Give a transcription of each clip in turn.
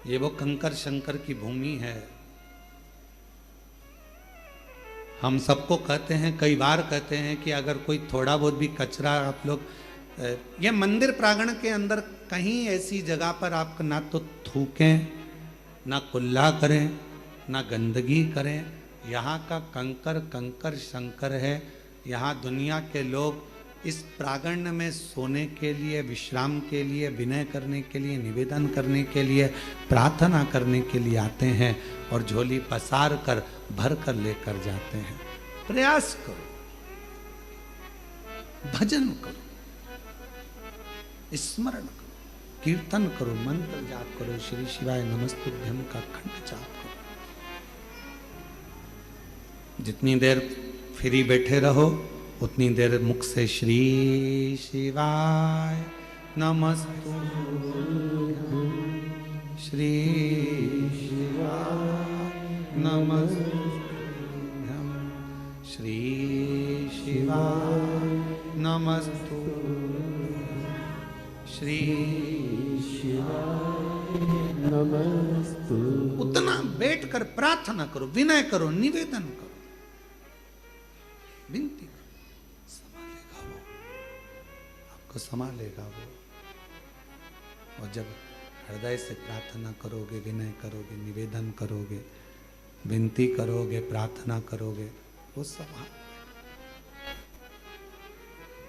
ये वो कंकर शंकर की भूमि है। हम सबको कहते हैं, कई बार कहते हैं कि अगर कोई थोड़ा बहुत भी कचरा आप लोग, ये मंदिर प्रांगण के अंदर कहीं ऐसी जगह पर आप ना तो थूकें, ना कुल्ला करें, ना गंदगी करें। यहाँ का कंकर कंकर शंकर है। यहाँ दुनिया के लोग इस प्रांगण में सोने के लिए, विश्राम के लिए, विनय करने के लिए, निवेदन करने के लिए, प्रार्थना करने के लिए आते हैं और झोली पसार कर भर कर लेकर जाते हैं। प्रयास करो, भजन करो, स्मरण करो, कीर्तन करो, मंत्र जाप करो, श्री शिवाय नमस्तुभ्यम का खंड जाप करो। जितनी देर फ्री बैठे रहो उतनी देर मुख से श्री शिवाय नमस्तुभ्यम, श्री शिवाय नमस्तुभ्यम, श्री शिवाय नमस्तुभ्यम, श्री शिवाय नमस्तुभ्यम। उतना बैठकर प्रार्थना करो, विनय करो, निवेदन करो, विनती करो। संभालेगा वो, आपको संभालेगा वो। और जब हृदय से प्रार्थना करोगे, विनय करोगे, निवेदन करोगे, विनती करोगे, प्रार्थना करोगे, वो संभाल।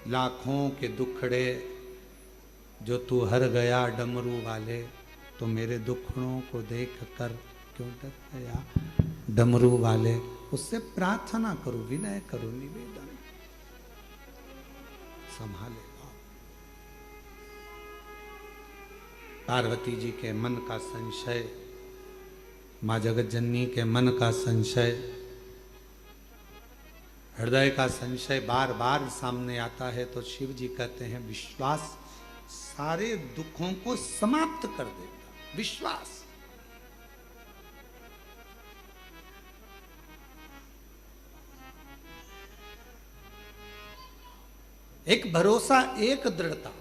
लाखों के दुखड़े जो तू हर गया डमरू वाले, तो मेरे दुखड़ों को देख कर क्यों डर गया डमरू वाले। उससे प्रार्थना करो, विनय करो, निवेदन, संभालेगा। पार्वती जी के मन का संशय, मां जगत जननी के मन का संशय, हृदय का संशय बार बार सामने आता है, तो शिव जी कहते हैं विश्वास सारे दुखों को समाप्त कर देगा। विश्वास, एक भरोसा, एक दृढ़ता।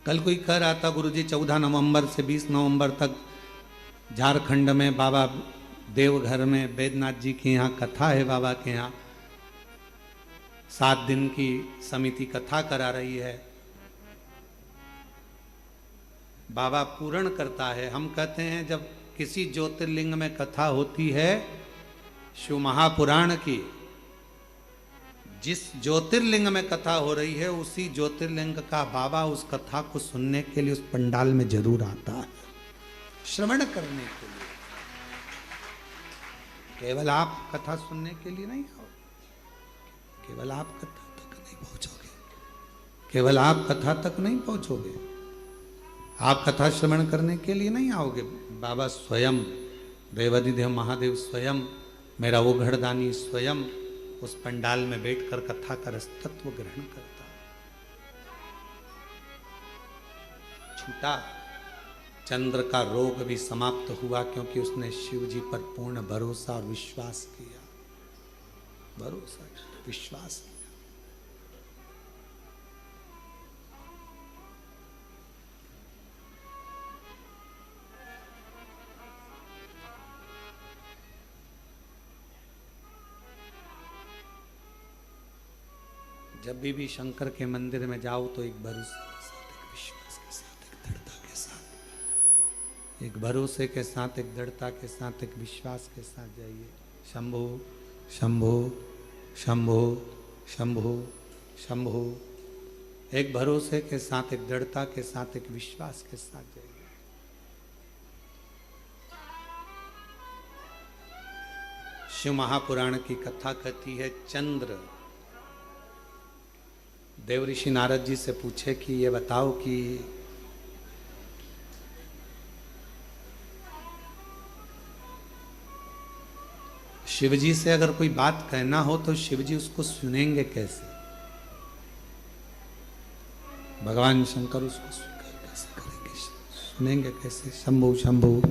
कल कोई कह रहा था गुरुजी 14 नवंबर से 20 नवंबर तक झारखंड में बाबा देवघर में बैद्यनाथ जी के यहाँ कथा है। बाबा के यहाँ 7 दिन की समिति कथा करा रही है। बाबा पूर्ण करता है। हम कहते हैं जब किसी ज्योतिर्लिंग में कथा होती है शिव महापुराण की, जिस ज्योतिर्लिंग में कथा हो रही है उसी ज्योतिर्लिंग का बाबा उस कथा को सुनने के लिए उस पंडाल में जरूर आता है, श्रवण करने के लिए। केवल आप कथा सुनने के लिए नहीं आओ, केवल आप कथा तक नहीं पहुंचोगे, केवल आप कथा तक नहीं पहुंचोगे, आप कथा श्रवण करने के लिए नहीं आओगे। बाबा स्वयं, देवाधिदेव महादेव स्वयं, मेरा वो घड़दानी स्वयं उस पंडाल में बैठकर कथा का रसतत्व ग्रहण करता। छूटा, चंद्र का रोग भी समाप्त हुआ क्योंकि उसने शिव जी पर पूर्ण भरोसा और विश्वास किया। भरोसा, विश्वास किया। जब भी शंकर के मंदिर में जाओ तो एक भरोसे के साथ, एक विश्वास के साथ, एक दृढ़ता के साथ, एक भरोसे के साथ, एक दृढ़ता के साथ, एक विश्वास के साथ जाइए। शंभो शंभो शंभो शंभो शंभो, एक भरोसे के साथ, एक दृढ़ता के साथ, एक विश्वास के साथ जाइए। शिव महापुराण की कथा कहती है, चंद्र देव ऋषि नारद जी से पूछे कि ये बताओ कि शिव जी से अगर कोई बात कहना हो तो शिव जी उसको सुनेंगे कैसे? भगवान शंकर उसको स्वीकार कैसे करेंगे, सुनेंगे कैसे? शंभु शंभु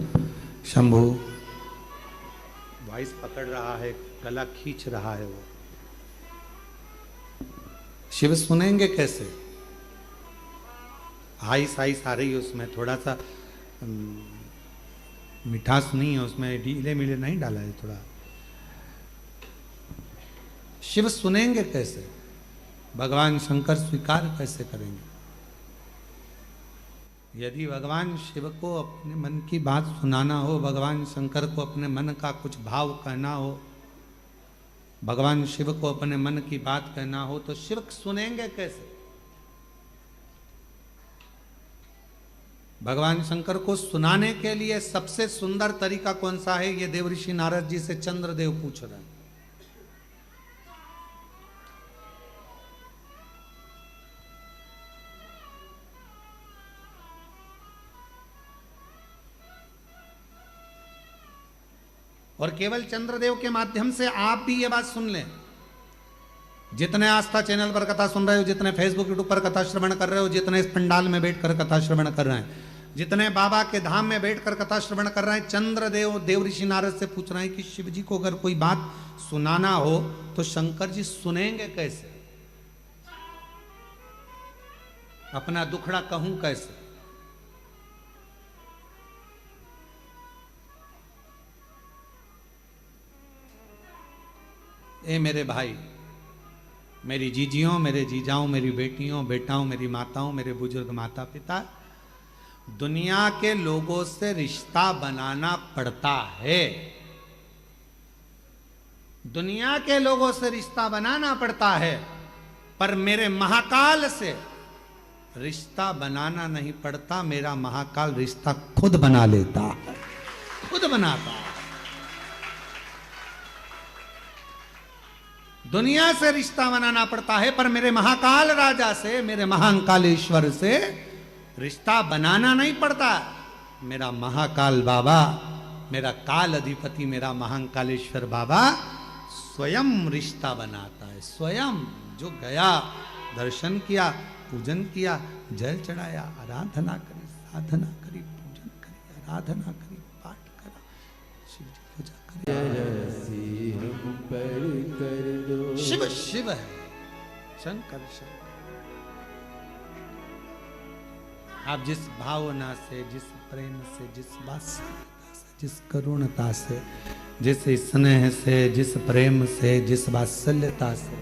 शंभु, वॉइस पकड़ रहा है, गला खींच रहा है वो। शिव सुनेंगे कैसे? आइस आइस आ रही है उसमें, थोड़ा सा मिठास नहीं है उसमें, ढीले मिले नहीं डाला है थोड़ा। शिव सुनेंगे कैसे, भगवान शंकर स्वीकार कैसे करेंगे? यदि भगवान शिव को अपने मन की बात सुनाना हो, भगवान शंकर को अपने मन का कुछ भाव कहना हो, भगवान शिव को अपने मन की बात कहना हो, तो शिव सुनेंगे कैसे? भगवान शंकर को सुनाने के लिए सबसे सुंदर तरीका कौन सा है, ये देवऋषि नारद जी से चंद्रदेव पूछ रहे हैं। और केवल चंद्रदेव के माध्यम से आप भी ये बात सुन लें, जितने आस्था चैनल पर कथा सुन रहे हो, जितने फेसबुक यूट्यूब पर कथा श्रवण कर रहे हो, जितने इस पंडाल में बैठकर कथा श्रवण कर रहे हैं, जितने बाबा के धाम में बैठकर कथा श्रवण कर रहे हैं, चंद्रदेव देवऋषि नारद से पूछ रहे हैं कि शिव जी को अगर कोई बात सुनाना हो तो शंकर जी सुनेंगे कैसे, अपना दुखड़ा कहूं कैसे? ए मेरे भाई, मेरी जीजियों, मेरे जीजाओं, मेरी बेटियों, बेटाओं, मेरी माताओं, मेरे बुजुर्ग माता पिता, दुनिया के लोगों से रिश्ता बनाना पड़ता है, दुनिया के लोगों से रिश्ता बनाना पड़ता है, पर मेरे महाकाल से रिश्ता बनाना नहीं पड़ता। मेरा महाकाल रिश्ता खुद बना लेता है, खुद बनाता है। दुनिया से रिश्ता बनाना पड़ता है, पर मेरे महाकाल राजा से, मेरे महाकालेश्वर से रिश्ता बनाना नहीं पड़ता। मेरा महाकाल बाबा, मेरा काल अधिपति, मेरा महाकालेश्वर बाबा स्वयं रिश्ता बनाता है। स्वयं जो गया, दर्शन किया, पूजन किया, जल चढ़ाया, आराधना करी, साधना करी, पूजन करी, आराधना करी, पाठ करा, शिव जी पूजा करी। शिव शिव है, शंकर शंकर। आप जिस भावना से, जिस प्रेम से, जिस वात्सल्यता से, जिस करुणता से, जिस स्नेह से, जिस प्रेम से, जिस वात्सल्यता से,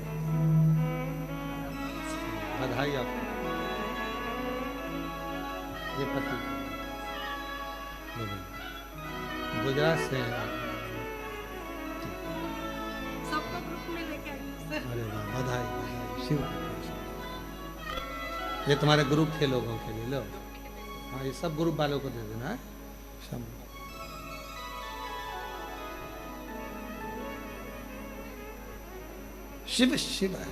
बधाई आपको। ये पति गुजरात से हैं। सबको ग्रुप में लेके आई हूं सर। अरे वाह, बधाई बधाई, शिव। ये तुम्हारे ग्रुप के लोगों के लिए लो। हाँ, ये सब ग्रुप वालों को दे देना है। शिव शिव है।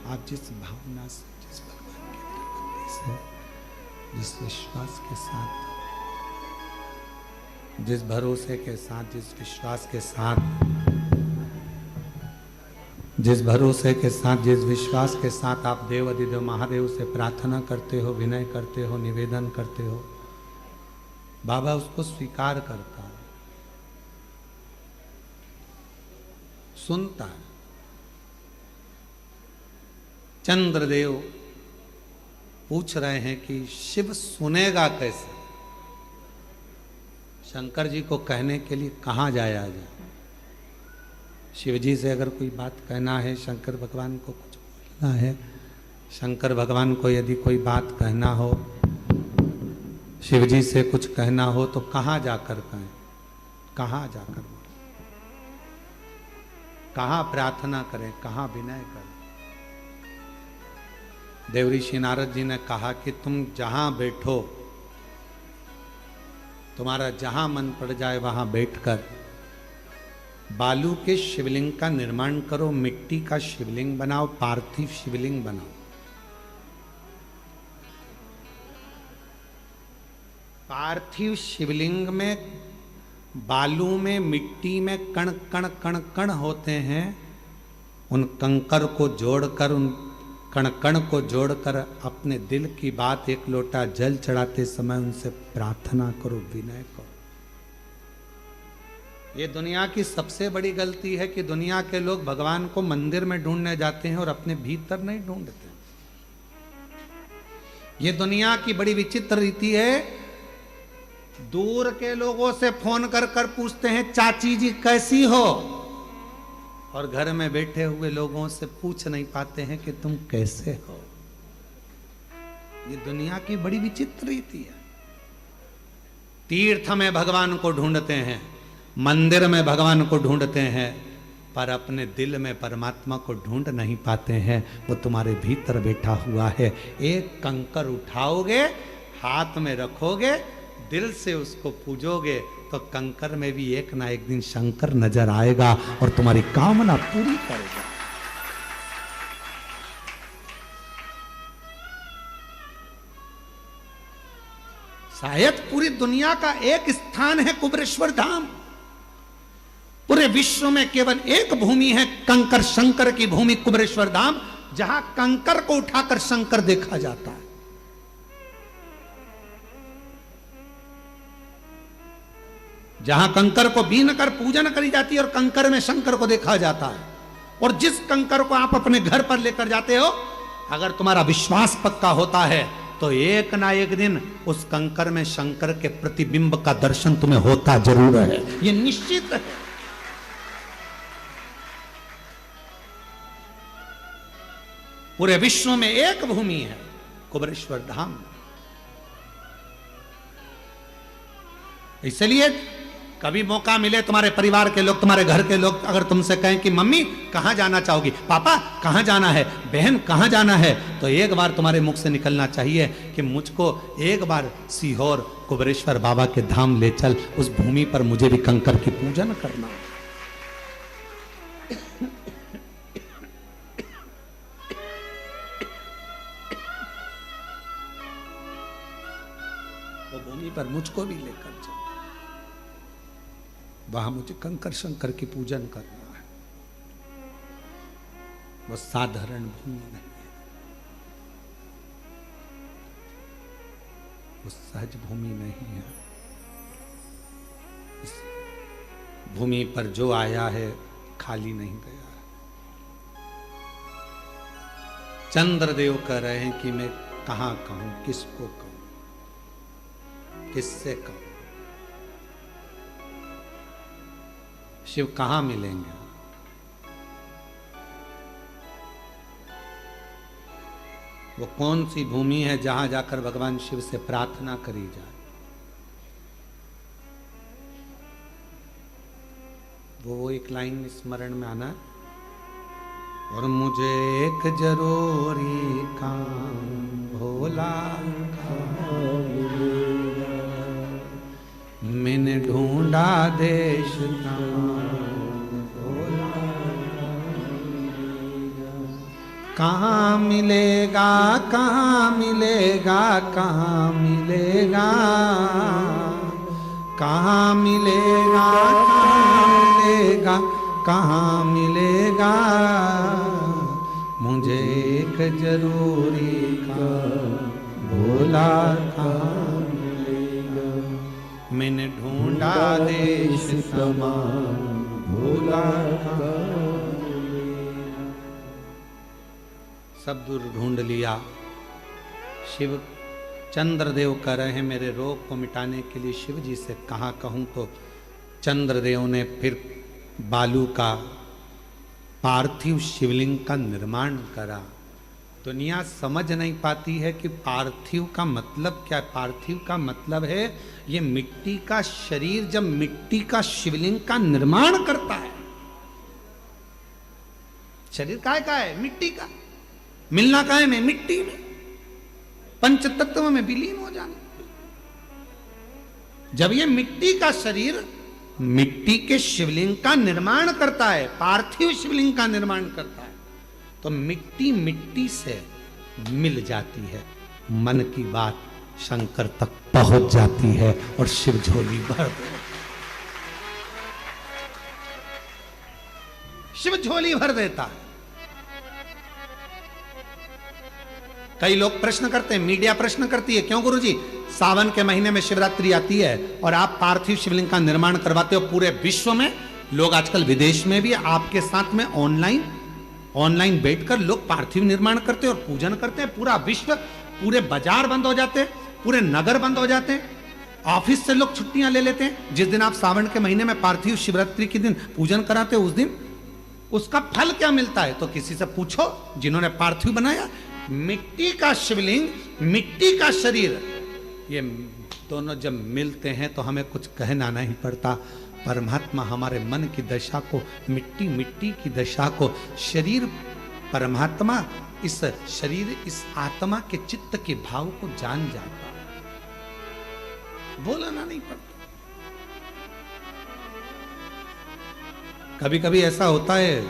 आप जिस भावना से, जिस भगवान के प्रति से, जिस विश्वास के साथ, जिस भरोसे के साथ, जिस विश्वास के साथ, जिस भरोसे के साथ, जिस विश्वास के साथ आप देव अधिदेव महादेव से प्रार्थना करते हो, विनय करते हो, निवेदन करते हो, बाबा उसको स्वीकार करता है, सुनता है। चंद्रदेव पूछ रहे हैं कि शिव सुनेगा कैसे? शंकर जी को कहने के लिए कहाँ जाया जाए? शिव जी से अगर कोई बात कहना है, शंकर भगवान को कुछ बोलना है, शंकर भगवान को यदि कोई बात कहना हो, शिव जी से कुछ कहना हो, तो कहाँ जाकर कहें? कहाँ जाकर बोलें? कहाँ प्रार्थना करें? कहाँ विनय करें? देवऋषि नारद जी ने कहा कि तुम जहां बैठो, तुम्हारा जहां मन पड़ जाए वहां बैठकर बालू के शिवलिंग का निर्माण करो, मिट्टी का शिवलिंग बनाओ, पार्थिव शिवलिंग बनाओ। पार्थिव शिवलिंग में बालू में, मिट्टी में कण कण कण कण होते हैं। उन कंकर को जोड़कर, उन कण कण को जोड़कर अपने दिल की बात एक लोटा जल चढ़ाते समय उनसे प्रार्थना करो, विनय करो। ये दुनिया की सबसे बड़ी गलती है कि दुनिया के लोग भगवान को मंदिर में ढूंढने जाते हैं और अपने भीतर नहीं ढूंढते। ये दुनिया की बड़ी विचित्र रीति है। दूर के लोगों से फोन कर कर पूछते हैं चाची जी कैसी हो, और घर में बैठे हुए लोगों से पूछ नहीं पाते हैं कि तुम कैसे हो। ये दुनिया की बड़ी विचित्र रीति है। तीर्थ में भगवान को ढूंढते हैं, मंदिर में भगवान को ढूंढते हैं, पर अपने दिल में परमात्मा को ढूंढ नहीं पाते हैं। वो तुम्हारे भीतर बैठा हुआ है। एक कंकर उठाओगे, हाथ में रखोगे, दिल से उसको पूजोगे, तो कंकर में भी एक ना एक दिन शंकर नजर आएगा और तुम्हारी कामना पूरी करेगा। शायद पूरी दुनिया का एक स्थान है कुबेरेश्वर धाम। पूरे विश्व में केवल एक भूमि है, कंकर शंकर की भूमि कुबेरेश्वर धाम, जहां कंकर को उठाकर शंकर देखा जाता है। जहां कंकर को बीन कर पूजन करी जाती है और कंकर में शंकर को देखा जाता है। और जिस कंकर को आप अपने घर पर लेकर जाते हो, अगर तुम्हारा विश्वास पक्का होता है तो एक ना एक दिन उस कंकर में शंकर के प्रतिबिंब का दर्शन तुम्हें होता जरूर है। यह निश्चित है। पूरे विश्व में एक भूमि है, कुबेरेश्वर धाम। इसलिए कभी मौका मिले, तुम्हारे परिवार के लोग, तुम्हारे घर के लोग अगर तुमसे कहें कि मम्मी कहां जाना चाहोगी, पापा कहां जाना है, बहन कहां जाना है, तो एक बार तुम्हारे मुख से निकलना चाहिए कि मुझको एक बार सीहोर कुबेरेश्वर बाबा के धाम ले चल, उस भूमि पर मुझे भी कंकर की पूजन करना। वो भूमि पर मुझको भी लेकर चल, वहां मुझे कंकर शंकर की पूजन करना है। वो साधारण भूमि नहीं है, वो सहज भूमि नहीं है। इस भूमि पर जो आया है खाली नहीं गया है। चंद्रदेव कह रहे हैं कि मैं कहां कहूं, किसको कहूं, किससे कहूं। शिव कहां मिलेंगे? वो कौन सी भूमि है जहां जाकर भगवान शिव से प्रार्थना करी जाए? वो एक लाइन स्मरण में आना, और मुझे एक जरूरी काम भोला मैंने ढूंढा देश कहाँ मिलेगा, कहाँ मिलेगा, कहाँ मिलेगा, कहाँ मिलेगा, कहाँ मिलेगा, कहाँ मिलेगा, मुझे एक जरूरी काम भोला कहाँ मिलेगा, मैंने ढूंढा देश तमाम भोला कहाँ। सब दूर ढूंढ लिया। शिव चंद्रदेव कह रहे हैं मेरे रोग को मिटाने के लिए शिव जी से कहाँ कहूँ, तो चंद्रदेव ने फिर बालू का पार्थिव शिवलिंग का निर्माण करा। दुनिया समझ नहीं पाती है कि पार्थिव का मतलब क्या है। पार्थिव का मतलब है ये मिट्टी का शरीर जब मिट्टी का शिवलिंग का निर्माण करता है। शरीर काय का है? मिट्टी का। मिलना काय में? मिट्टी में, पंच तत्व में विलीन हो जाना। जब ये मिट्टी का शरीर मिट्टी के शिवलिंग का निर्माण करता है, पार्थिव शिवलिंग का निर्माण करता है, तो मिट्टी मिट्टी से मिल जाती है। मन की बात शंकर तक पहुंच जाती है और शिव झोली भर शिव झोली भर देता है। कई लोग प्रश्न करते हैं, मीडिया प्रश्न करती है, क्यों गुरुजी सावन के महीने में शिवरात्रि आती है और आप पार्थिव शिवलिंग का निर्माण करवाते हो पूरे विश्व में। लोग आजकल विदेश में भी आपके साथ में ऑनलाइन बैठकर लोग पार्थिव निर्माण करते हैं और पूजन करते हैं। पूरा विश्व पूरे बाजार बंद हो जाते, पूरे नगर बंद हो जाते हैं, ऑफिस से लोग छुट्टियां ले लेते हैं। जिस दिन आप सावन के महीने में पार्थिव शिवरात्रि के दिन पूजन कराते हो, उस दिन उसका फल क्या मिलता है तो किसी से पूछो जिन्होंने पार्थिव बनाया। मिट्टी का शिवलिंग, मिट्टी का शरीर, ये दोनों जब मिलते हैं तो हमें कुछ कहना नहीं पड़ता। परमात्मा हमारे मन की दशा को, मिट्टी मिट्टी की दशा को, शरीर परमात्मा इस शरीर, इस आत्मा के चित्त के भाव को जान जाता, बोलना नहीं पड़ता। कभी कभी ऐसा होता है,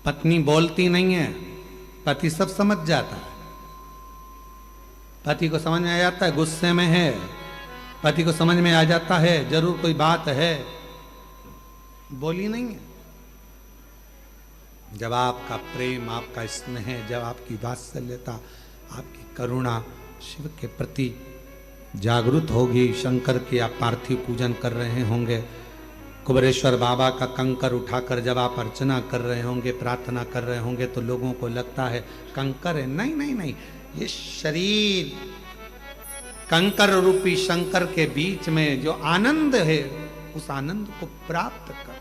पत्नी बोलती नहीं है, पति सब समझ जाता है। पति को समझ में आ जाता है गुस्से में है, पति को समझ में आ जाता है जरूर कोई बात है, बोली नहीं है। जब आपका प्रेम, आपका स्नेह, जब आपकी वात्सल्यता, आपकी करुणा शिव के प्रति जागृत होगी, शंकर के आप पार्थिव पूजन कर रहे होंगे, कुबेरेश्वर बाबा का कंकर उठाकर जब आप अर्चना कर रहे होंगे, प्रार्थना कर रहे होंगे, तो लोगों को लगता है कंकर है। नहीं नहीं नहीं, ये शरीर कंकर रूपी शंकर के बीच में जो आनंद है, उस आनंद को प्राप्त कर,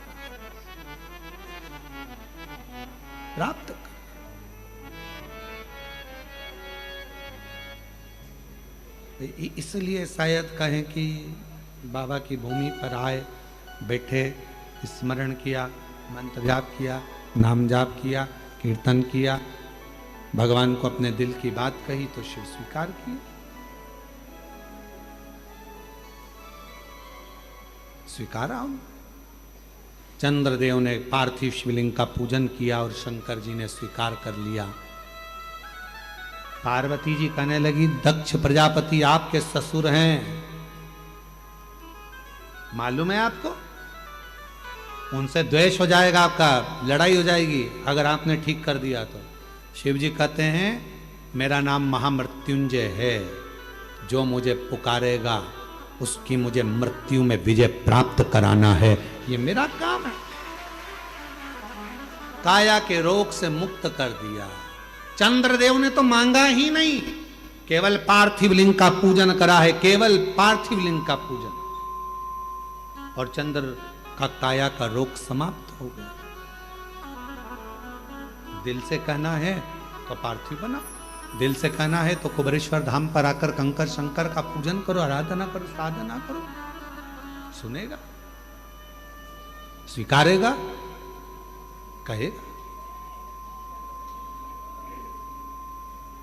प्राप्त कर। इसलिए शायद कहें कि बाबा की भूमि पर आए, बैठे, स्मरण किया, मंत्र जाप किया, नाम जाप किया, कीर्तन किया, भगवान को अपने दिल की बात कही तो शिव स्वीकार किया, स्वीकारा। चंद्रदेव ने पार्थिव शिवलिंग का पूजन किया और शंकर जी ने स्वीकार कर लिया। पार्वती जी कहने लगी, दक्ष प्रजापति आपके ससुर हैं, मालूम है आपको? उनसे द्वेष हो जाएगा, आपका लड़ाई हो जाएगी अगर आपने ठीक कर दिया तो। शिव जी कहते हैं, मेरा नाम महामृत्युंजय है, जो मुझे पुकारेगा उसकी मुझे मृत्यु में विजय प्राप्त कराना है, ये मेरा काम है। काया के रोग से मुक्त कर दिया। चंद्रदेव ने तो मांगा ही नहीं, केवल पार्थिव लिंग का पूजन करा है, केवल पार्थिव लिंग का पूजन, और चंद्र का काया का रोग समाप्त हो गया। दिल से कहना है तो पार्थिव बना, दिल से कहना है तो कुबेरेश्वर धाम पर आकर कंकर शंकर का पूजन करो, आराधना करो, साधना करो, सुनेगा, स्वीकारेगा, कहेगा।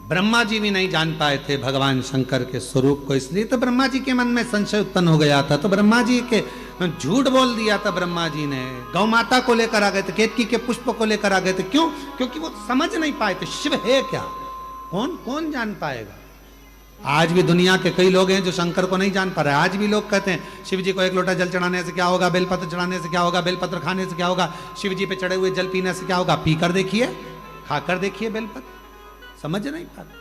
ब्रह्मा जी भी नहीं जान पाए थे भगवान शंकर के स्वरूप को, इसलिए तो ब्रह्मा जी के मन में संशय उत्पन्न हो गया था। तो ब्रह्मा जी के झूठ बोल दिया था, ब्रह्मा जी ने गौ माता को लेकर आ गए थे, केतकी के पुष्प को लेकर आ गए थे। क्यों? क्योंकि वो समझ नहीं पाए थे शिव है क्या, कौन कौन जान पाएगा। आज भी दुनिया के कई लोग हैं जो शंकर को नहीं जान पा रहे। आज भी लोग कहते हैं शिव जी को एक लोटा जल चढ़ाने से क्या होगा, बेलपत्र चढ़ाने से क्या होगा, बेलपत्र खाने से क्या होगा, शिव जी पे चढ़े हुए जल पीने से क्या होगा। पीकर देखिए, खाकर देखिए बेलपत्र, समझ नहीं पाते।